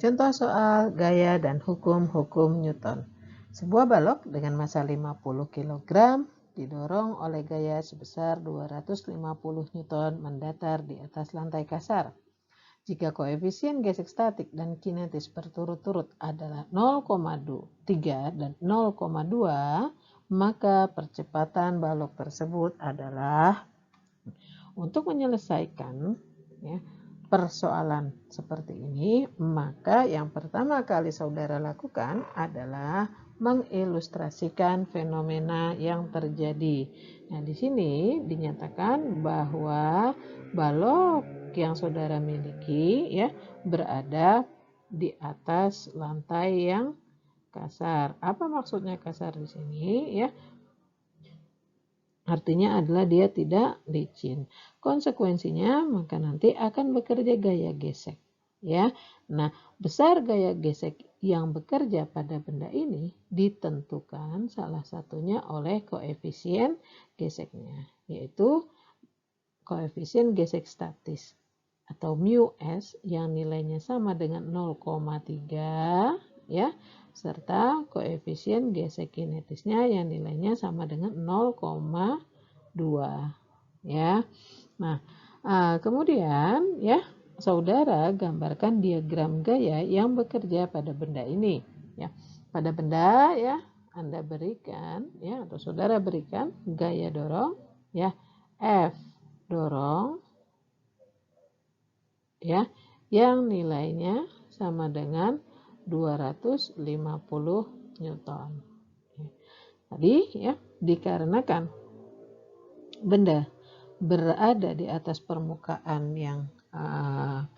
Contoh soal gaya dan hukum-hukum Newton. Sebuah balok dengan massa 50 kg didorong oleh gaya sebesar 250 Newton mendatar di atas lantai kasar. Jika koefisien gesek statik dan kinetis berturut-turut adalah 0,3 dan 0,2, maka percepatan balok tersebut adalah. Untuk menyelesaikan persoalan seperti ini, maka yang pertama kali saudara lakukan adalah mengilustrasikan fenomena yang terjadi. Nah, di sini dinyatakan bahwa balok yang saudara miliki berada di atas lantai yang kasar. Apa maksudnya kasar di sini ya? Artinya adalah dia tidak licin. Konsekuensinya maka nanti akan bekerja gaya gesek. Ya, nah besar gaya gesek yang bekerja pada benda ini ditentukan salah satunya oleh koefisien geseknya, yaitu koefisien gesek statis atau mu s yang nilainya sama dengan 0,3 ya, serta koefisien gesek kinetisnya yang nilainya sama dengan 0,2 ya. Nah, kemudian ya saudara gambarkan diagram gaya yang bekerja pada benda ini ya. Pada benda ya Anda berikan ya atau saudara berikan gaya dorong ya F dorong ya yang nilainya sama dengan 250 Newton. Tadi ya dikarenakan benda berada di atas permukaan yang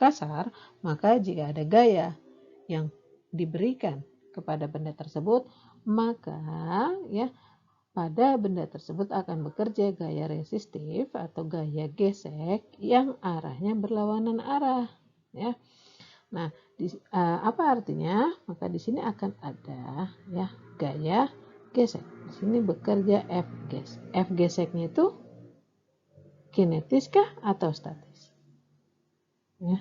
kasar, maka jika ada gaya yang diberikan kepada benda tersebut, maka ya pada benda tersebut akan bekerja gaya resistif atau gaya gesek yang arahnya berlawanan arah ya. Nah, apa artinya? Maka di sini akan ada ya gaya gesek. Di sini bekerja F gesek. F geseknya itu kinetis kah atau statis? Ya.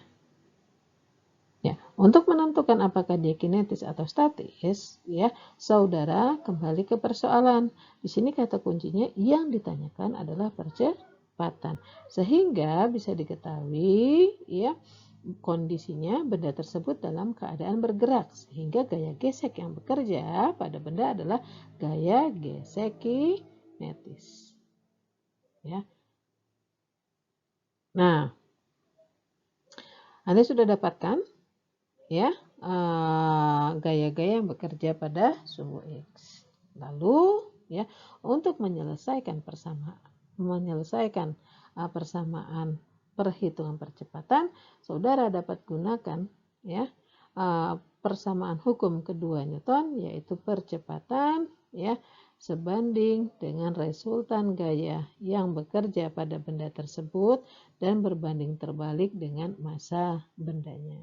Ya, untuk menentukan apakah dia kinetis atau statis, ya, saudara kembali ke persoalan. Di sini kata kuncinya yang ditanyakan adalah percepatan. Sehingga bisa diketahui, ya, kondisinya benda tersebut dalam keadaan bergerak. Sehingga gaya gesek yang bekerja pada benda adalah gaya gesek kinetis. Ya. Nah, Anda sudah dapatkan ya gaya-gaya yang bekerja pada sumbu X. Lalu ya untuk menyelesaikan persamaan perhitungan percepatan, saudara dapat gunakan ya persamaan hukum kedua Newton, yaitu percepatan ya sebanding dengan resultan gaya yang bekerja pada benda tersebut dan berbanding terbalik dengan massa bendanya.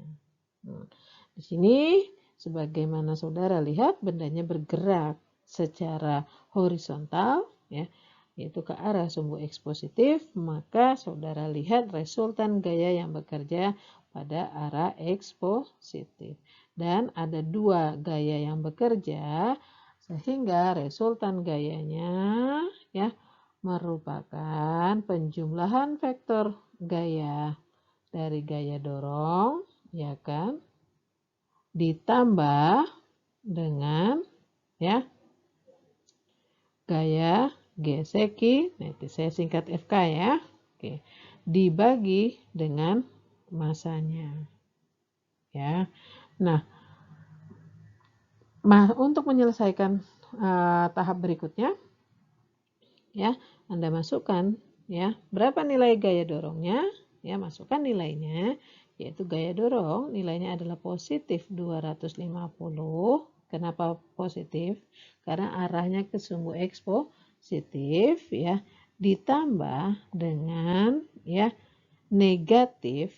Di sini sebagaimana saudara lihat bendanya bergerak secara horizontal ya, yaitu ke arah sumbu X positif, maka saudara lihat resultan gaya yang bekerja pada arah X positif. Dan ada dua gaya yang bekerja sehingga resultan gayanya ya merupakan penjumlahan vektor gaya dari gaya dorong ya kan ditambah dengan ya gaya gesek kinetis, saya singkat FK ya. Oke. Dibagi dengan masanya. Ya. Nah, untuk menyelesaikan tahap berikutnya ya, Anda masukkan ya, berapa nilai gaya dorongnya? Ya, masukkan nilainya, yaitu gaya dorong nilainya adalah positif 250. Kenapa positif? Karena arahnya ke sumbu X positif ya, ditambah dengan ya negatif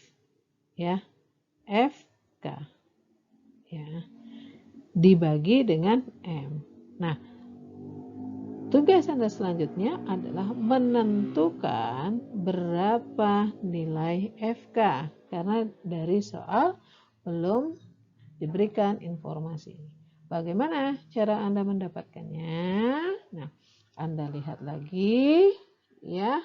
ya FK ya dibagi dengan M. Nah, tugas Anda selanjutnya adalah menentukan berapa nilai FK, karena dari soal belum diberikan informasi. Bagaimana cara Anda mendapatkannya? Nah, Anda lihat lagi ya.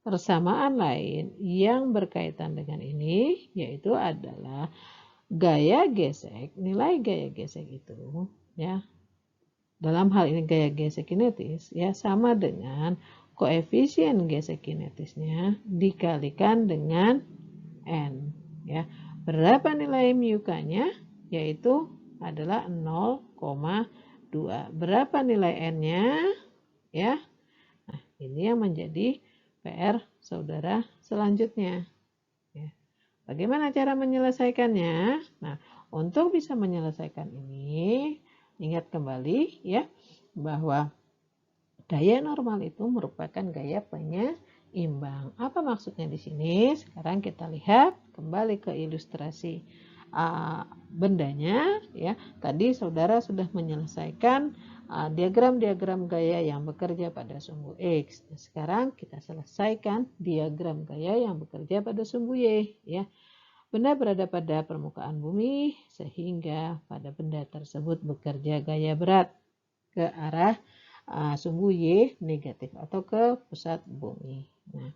Persamaan lain yang berkaitan dengan ini yaitu adalah gaya gesek, nilai gaya gesek itu ya. Dalam hal ini gaya gesek kinetis ya sama dengan koefisien gesek kinetisnya dikalikan dengan N ya. Berapa nilai μk-nya? Yaitu adalah 0,2. Berapa nilai N-nya? Ya. Nah, ini yang menjadi PR saudara selanjutnya. Ya. Bagaimana cara menyelesaikannya? Nah, untuk bisa menyelesaikan ini, ingat kembali ya bahwa gaya normal itu merupakan gaya penyeimbang. Apa maksudnya di sini? Sekarang kita lihat kembali ke ilustrasi bendanya ya. Tadi saudara sudah menyelesaikan diagram-diagram gaya yang bekerja pada sumbu X. Sekarang kita selesaikan diagram gaya yang bekerja pada sumbu Y ya. Benda berada pada permukaan bumi sehingga pada benda tersebut bekerja gaya berat ke arah sumbu Y negatif atau ke pusat bumi. Nah,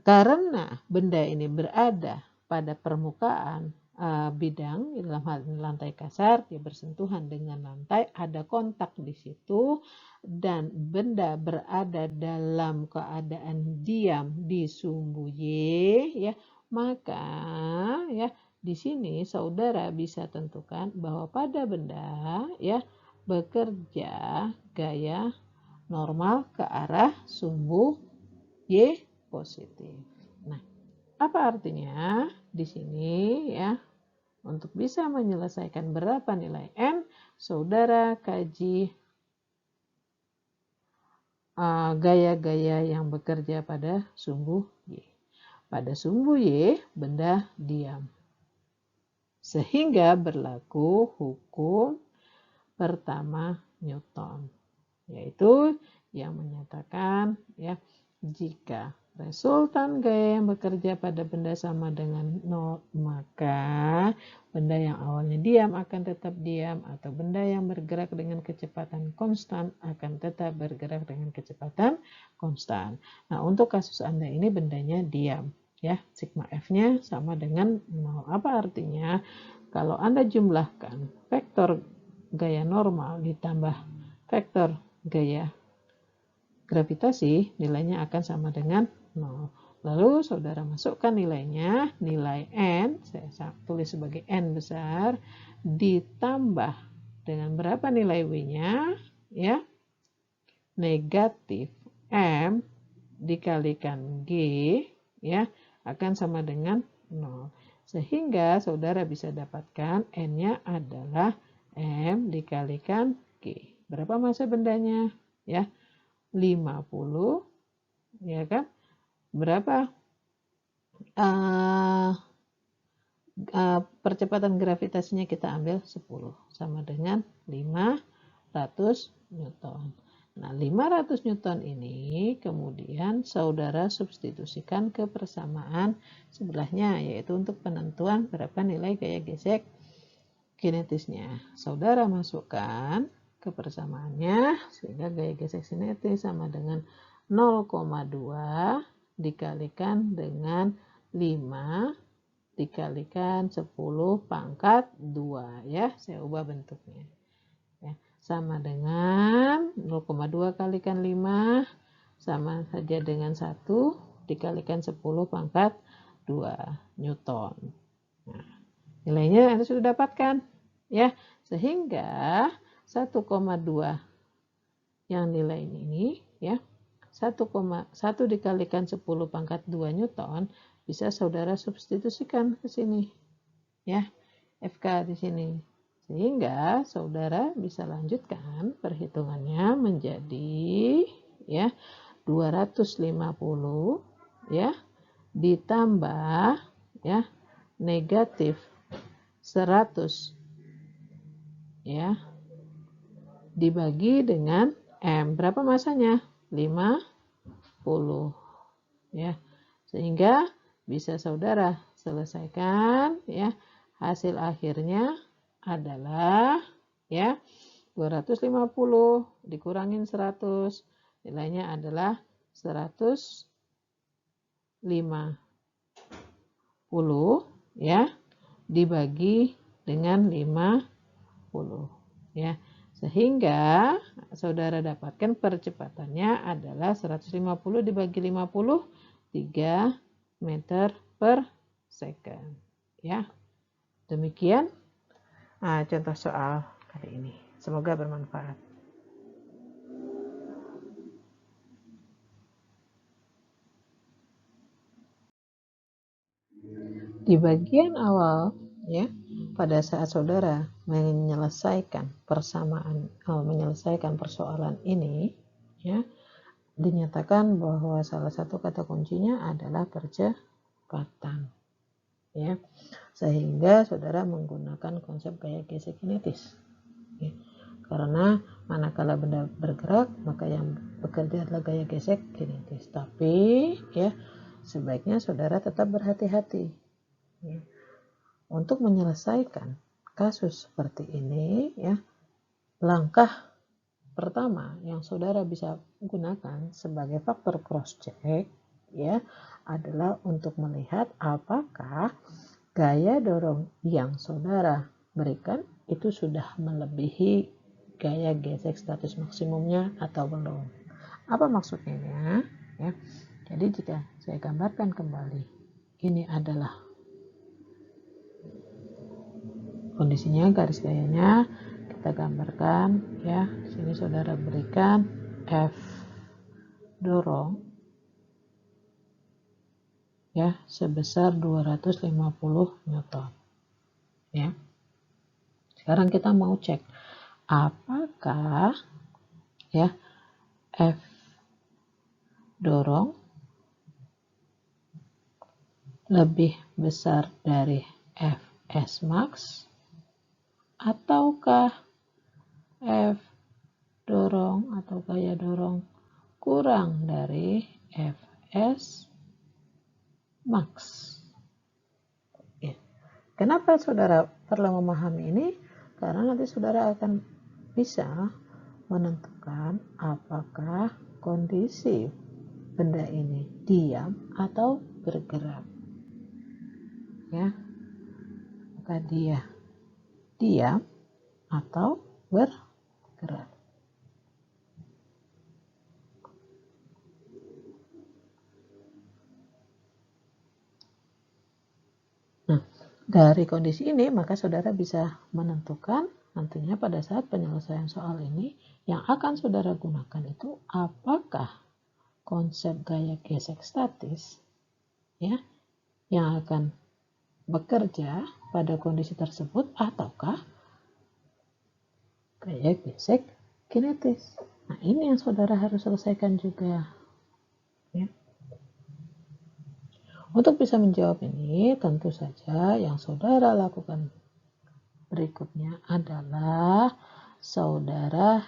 karena benda ini berada pada permukaan bidang, dalam hal ini lantai kasar, dia bersentuhan dengan lantai, ada kontak di situ, dan benda berada dalam keadaan diam di sumbu Y, ya, maka ya di sini saudara bisa tentukan bahwa pada benda ya bekerja gaya normal ke arah sumbu Y positif. Nah, apa artinya di sini ya? Untuk bisa menyelesaikan berapa nilai N, saudara kaji gaya-gaya yang bekerja pada sumbu Y. Pada sumbu Y, benda diam. Sehingga berlaku hukum pertama Newton, yaitu yang menyatakan ya jika resultan gaya yang bekerja pada benda sama dengan 0, maka benda yang awalnya diam akan tetap diam atau benda yang bergerak dengan kecepatan konstan akan tetap bergerak dengan kecepatan konstan. Nah, untuk kasus Anda ini bendanya diam ya, sigma F-nya sama dengan 0. Apa artinya? Kalau Anda jumlahkan vektor gaya normal ditambah vektor gaya gravitasi, nilainya akan sama dengan 0. Lalu saudara masukkan nilainya, nilai N, saya tulis sebagai N besar, ditambah dengan berapa nilai W-nya, ya, negatif M dikalikan G, ya, akan sama dengan 0. Sehingga saudara bisa dapatkan N-nya adalah M dikalikan G. Berapa massa bendanya? Ya, 50, ya kan? Berapa percepatan gravitasinya kita ambil 10 sama dengan 500 Newton. Nah, 500 Newton ini kemudian saudara substitusikan ke persamaan sebelahnya, yaitu untuk penentuan berapa nilai gaya gesek kinetisnya. Saudara masukkan ke persamaannya sehingga gaya gesek kinetis sama dengan 0,2 dikalikan dengan 5 dikalikan 10 pangkat 2 ya, saya ubah bentuknya ya, sama dengan 0,2 kalikan 5 sama saja dengan 1 dikalikan 10 pangkat 2 Newton. Nah, nilainya Anda sudah dapatkan ya, sehingga 1,2 yang nilai ini ya 1,1 dikalikan 10 pangkat 2 Newton bisa saudara substitusikan ke sini ya, FK di sini, sehingga saudara bisa lanjutkan perhitungannya menjadi ya 250 ya ditambah ya negatif 100 ya dibagi dengan M. Berapa masanya? 50 ya. Sehingga bisa saudara selesaikan ya. Hasil akhirnya adalah ya 250 dikurangin 100, nilainya adalah 150 ya dibagi dengan 50 ya. Sehingga saudara dapatkan percepatannya adalah 150 dibagi 50, 3 meter per second ya. Demikian contoh soal kali ini. Semoga bermanfaat. Di bagian awal ya, pada saat saudara menyelesaikan persoalan ini ya, dinyatakan bahwa salah satu kata kuncinya adalah percepatan ya. Sehingga saudara menggunakan konsep gaya gesek kinetis ya. Karena manakala benda bergerak maka yang bekerja adalah gaya gesek kinetis. Tapi ya sebaiknya saudara tetap berhati-hati ya. Untuk menyelesaikan kasus seperti ini ya, langkah pertama yang saudara bisa gunakan sebagai faktor cross check ya adalah untuk melihat apakah gaya dorong yang saudara berikan itu sudah melebihi gaya gesek status maksimumnya atau belum. Apa maksudnya ya? Jadi jika saya gambarkan kembali, ini adalah kondisinya, garis gayanya kita gambarkan ya. Sini saudara berikan F dorong ya sebesar 250 Newton ya. Sekarang kita mau cek apakah ya F dorong lebih besar dari Fs max ataukah F dorong atau gaya dorong kurang dari Fs max. Ya. Kenapa saudara perlu memahami ini? Karena nanti saudara akan bisa menentukan apakah kondisi benda ini diam atau bergerak. Ya, maka dia diam atau bergerak. Nah, dari kondisi ini maka saudara bisa menentukan nantinya pada saat penyelesaian soal ini yang akan saudara gunakan itu apakah konsep gaya gesek statis ya yang akan bekerja pada kondisi tersebut ataukah gaya gesek kinetis. Nah, ini yang saudara harus selesaikan juga ya. Untuk bisa menjawab ini, tentu saja yang saudara lakukan berikutnya adalah saudara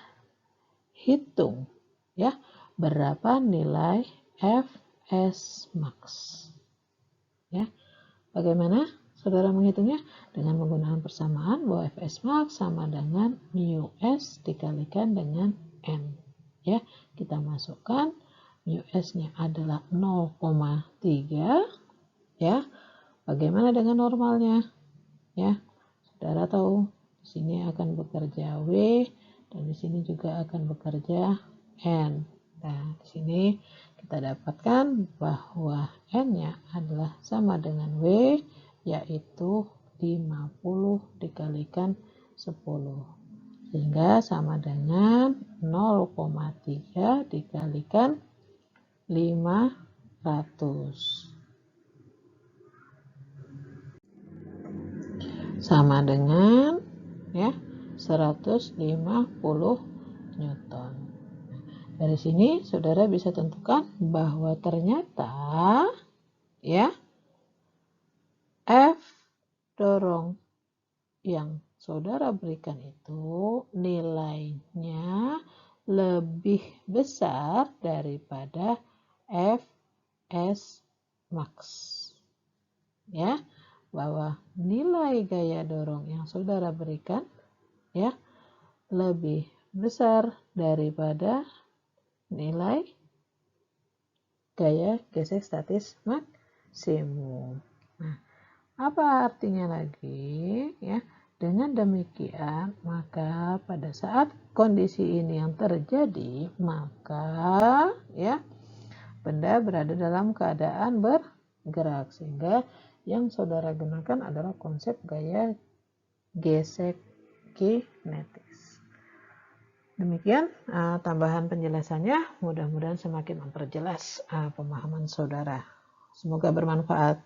hitung ya berapa nilai Fs max. Ya. Bagaimana saudara menghitungnya? Dengan menggunakan persamaan bahwa Fs max sama dengan mu s dikalikan dengan n. Ya, kita masukkan mu s-nya adalah 0,3 ya. Bagaimana dengan normalnya? Ya, saudara tahu di sini akan bekerja W dan di sini juga akan bekerja N. Nah, di sini kita dapatkan bahwa N-nya adalah sama dengan W, yaitu 50 dikalikan 10. Sehingga sama dengan 0,3 dikalikan 500. Sama dengan ya 150 Newton. Dari sini saudara bisa tentukan bahwa ternyata ya F dorong yang saudara berikan itu nilainya lebih besar daripada Fs max. ya, bahwa nilai gaya dorong yang saudara berikan ya lebih besar daripada nilai gaya gesek statis maksimum. Nah, apa artinya lagi ya? Dengan demikian, maka pada saat kondisi ini yang terjadi, maka ya benda berada dalam keadaan bergerak, sehingga yang saudara gunakan adalah konsep gaya gesek kinetis. Demikian tambahan penjelasannya, mudah-mudahan semakin memperjelas pemahaman saudara. Semoga bermanfaat.